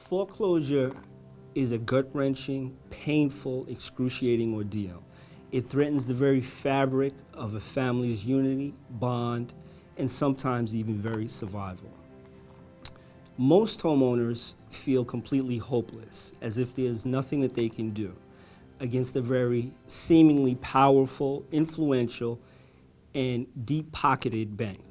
Foreclosure is a gut-wrenching, painful, excruciating ordeal. It threatens the very fabric of a family's unity, bond, and sometimes even very survival. Most homeowners feel completely hopeless, as if there's nothing that they can do against a very seemingly powerful, influential, and deep-pocketed bank.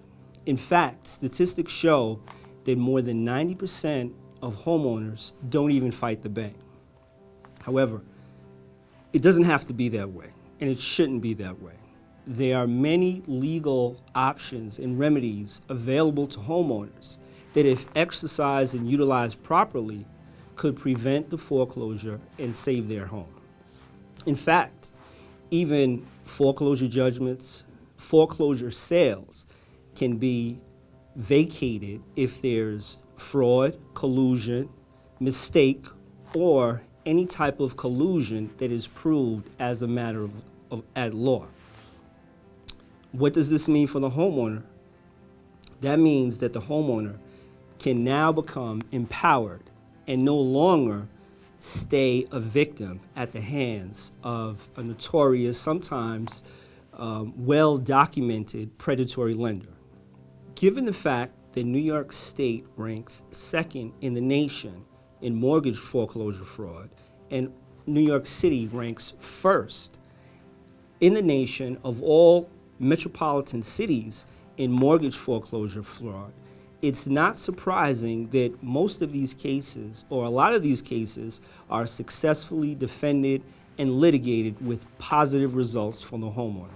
In fact, statistics show that more than 90% of homeowners don't even fight the bank. However, it doesn't have to be that way, and it shouldn't be that way. There are many legal options and remedies available to homeowners that, if exercised and utilized properly, could prevent the foreclosure and save their home. In fact, even foreclosure judgments, foreclosure sales can be vacated if there's fraud, collusion, mistake, or any type of collusion that is proved as a matter of at law. What does this mean for the homeowner? That means that the homeowner can now become empowered and no longer stay a victim at the hands of a notorious, sometimes well-documented predatory lender. Given the fact that New York State ranks second in the nation in mortgage foreclosure fraud, and New York City ranks first in the nation of all metropolitan cities in mortgage foreclosure fraud, it's not surprising that most of these cases, or a lot of these cases, are successfully defended and litigated with positive results for the homeowner.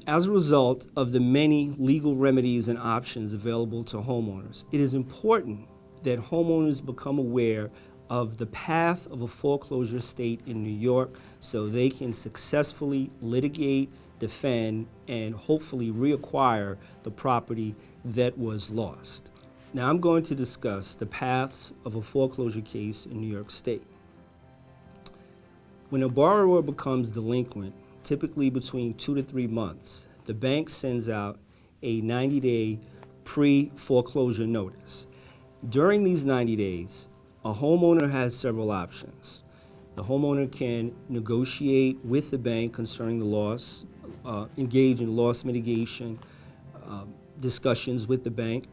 As a result of the many legal remedies and options available to homeowners, it is important that homeowners become aware of the path of a foreclosure state in New York so they can successfully litigate, defend, and hopefully reacquire the property that was lost. Now I'm going to discuss the paths of a foreclosure case in New York State. When a borrower becomes delinquent, typically between 2 to 3 months, the bank sends out a 90-day pre-foreclosure notice. During these 90 days, a homeowner has several options. The homeowner can negotiate with the bank concerning the loss, engage in loss mitigation discussions with the bank.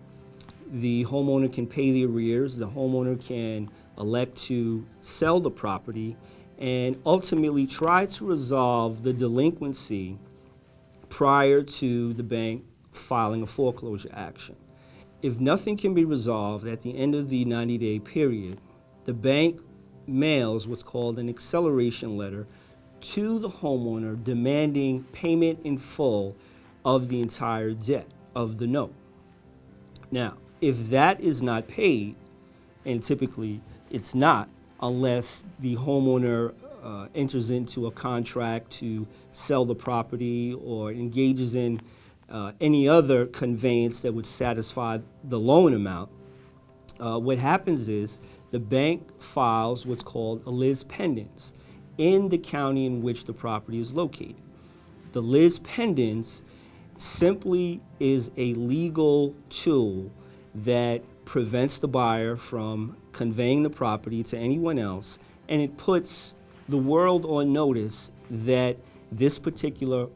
The homeowner can pay the arrears. The homeowner can elect to sell the property and ultimately try to resolve the delinquency prior to the bank filing a foreclosure action. If nothing can be resolved at the end of the 90-day period, the bank mails what's called an acceleration letter to the homeowner demanding payment in full of the entire debt of the note. Now, if that is not paid, and typically it's not, unless the homeowner enters into a contract to sell the property or engages in any other conveyance that would satisfy the loan amount, what happens is the bank files what's called a lis pendens in the county in which the property is located. The lis pendens simply is a legal tool that prevents the buyer from conveying the property to anyone else, and it puts the world on notice that this particular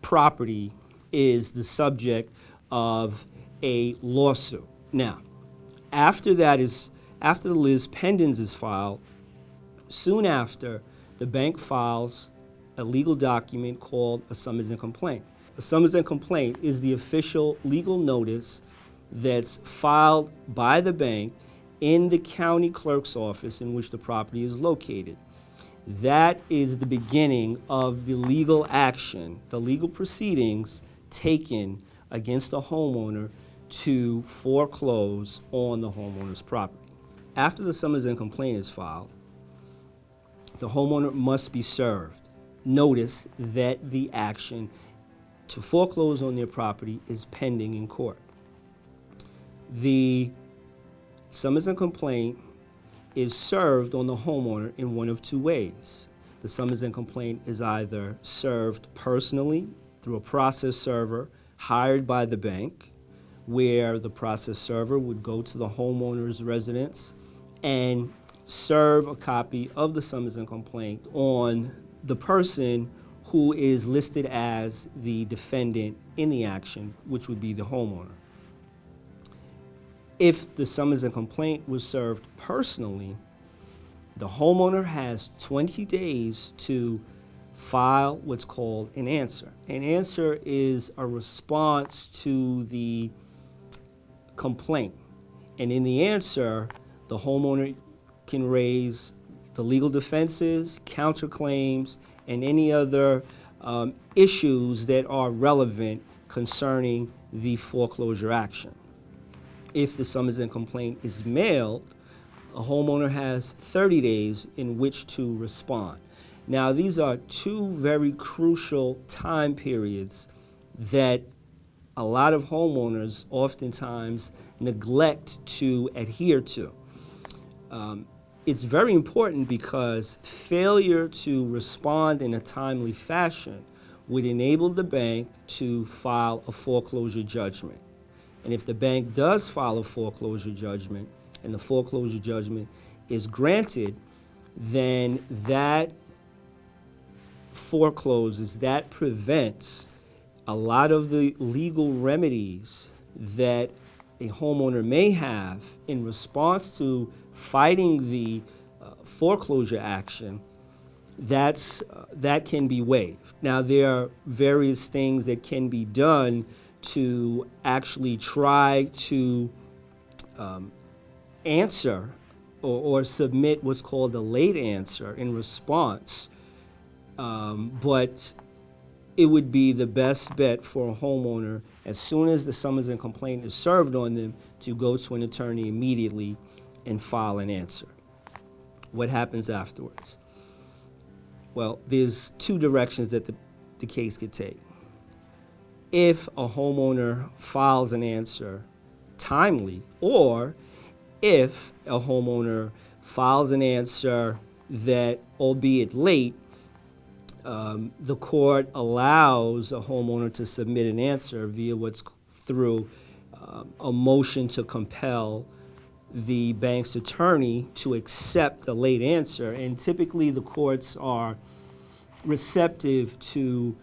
property is the subject of a lawsuit. Now, after the lis pendens is filed, soon after, the bank files a legal document called a summons and complaint. A summons and complaint is the official legal notice that's filed by the bank in the county clerk's office in which the property is located. That is the beginning of the legal action, the legal proceedings taken against the homeowner to foreclose on the homeowner's property. After the summons and complaint is filed, the homeowner must be served notice that the action to foreclose on their property is pending in court. The summons and complaint is served on the homeowner in one of two ways. The summons and complaint is either served personally through a process server hired by the bank, where the process server would go to the homeowner's residence and serve a copy of the summons and complaint on the person who is listed as the defendant in the action, which would be the homeowner. If the summons and complaint was served personally, the homeowner has 20 days to file what's called an answer. An answer is a response to the complaint. And in the answer, the homeowner can raise the legal defenses, counterclaims, and any other issues that are relevant concerning the foreclosure action. If the summons and complaint is mailed, a homeowner has 30 days in which to respond. Now, these are two very crucial time periods that a lot of homeowners oftentimes neglect to adhere to. It's very important because failure to respond in a timely fashion would enable the bank to file a foreclosure judgment. And if the bank does file a foreclosure judgment and the foreclosure judgment is granted, then that forecloses, that prevents a lot of the legal remedies that a homeowner may have in response to fighting the foreclosure action. That can be waived. Now, there are various things that can be done to actually try to answer or submit what's called a late answer in response, but it would be the best bet for a homeowner, as soon as the summons and complaint is served on them, to go to an attorney immediately and file an answer. What happens afterwards? Well, there's two directions that the case could take. If a homeowner files an answer timely, or if a homeowner files an answer that, albeit late, the court allows a homeowner to submit an answer via what's through a motion to compel the bank's attorney to accept a late answer. And typically the courts are receptive to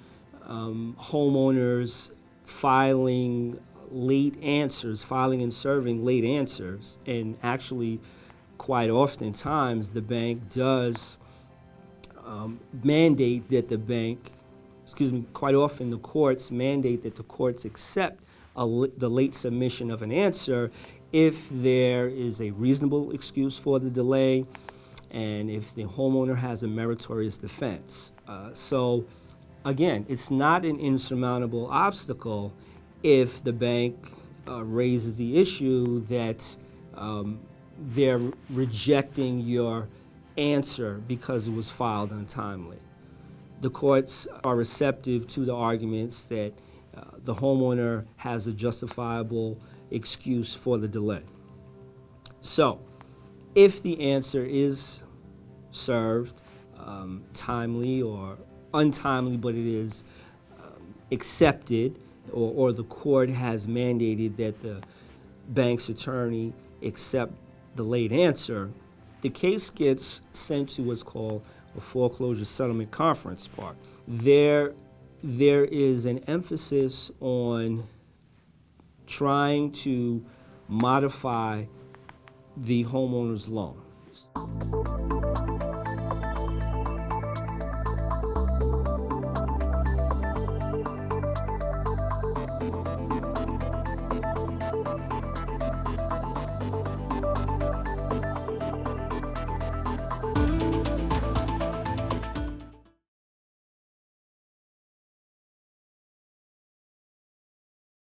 homeowners filing late answers, filing and serving late answers. And actually, quite oftentimes, the bank does mandate that quite often the courts mandate that the courts accept the late submission of an answer if there is a reasonable excuse for the delay and if the homeowner has a meritorious defense. So again, it's not an insurmountable obstacle if the bank raises the issue that they're rejecting your answer because it was filed untimely. The courts are receptive to the arguments that the homeowner has a justifiable excuse for the delay. So, if the answer is served timely or untimely, but it is accepted, or the court has mandated that the bank's attorney accept the late answer, the case gets sent to what's called a foreclosure settlement conference part. There is an emphasis on trying to modify the homeowner's loan.